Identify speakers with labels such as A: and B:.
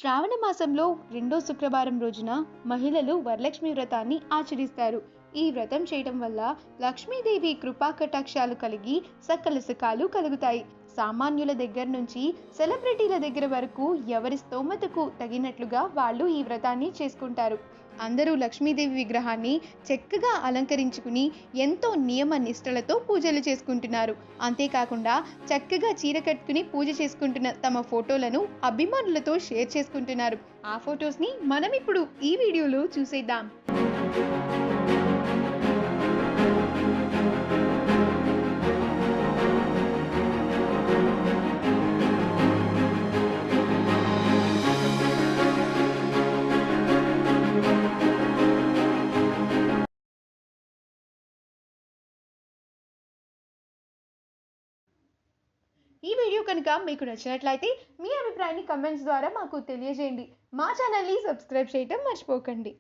A: శ్రావణ మాసంలో రెండో శుక్రవారం రోజున మహిళలు వరలక్ష్మి వ్రతాన్ని ఆచరిస్తారు. ఈ వ్రతం చేయడం వల్ల లక్ష్మీదేవి కృపా కటాక్షాలు కలిగి సకల సుఖాలు కలుగుతాయి. సామాన్యుల దగ్గర నుంచి సెలబ్రిటీల దగ్గర వరకు ఎవరి స్తోమతకు తగినట్లుగా వాళ్ళు ఈ వ్రతాన్ని చేసుకుంటారు. అందరూ లక్ష్మీదేవి విగ్రహాన్ని చక్కగా అలంకరించుకుని ఎంతో నియమ నిష్టలతో పూజలు చేసుకుంటున్నారు. అంతేకాకుండా చక్కగా చీర కట్టుకుని పూజ చేసుకుంటున్న తమ ఫోటోలను అభిమానులతో షేర్ చేసుకుంటున్నారు. ఆ ఫొటోస్ని మనం ఇప్పుడు ఈ వీడియోలో చూసేద్దాం. ఈ వీడియో కనుక మీకు నచ్చినట్లయితే మీ అభిప్రాయాన్ని కమెంట్స్ ద్వారా మాకు తెలియజేయండి. మా ఛానల్ని సబ్స్క్రైబ్ చేయటం మర్చిపోకండి.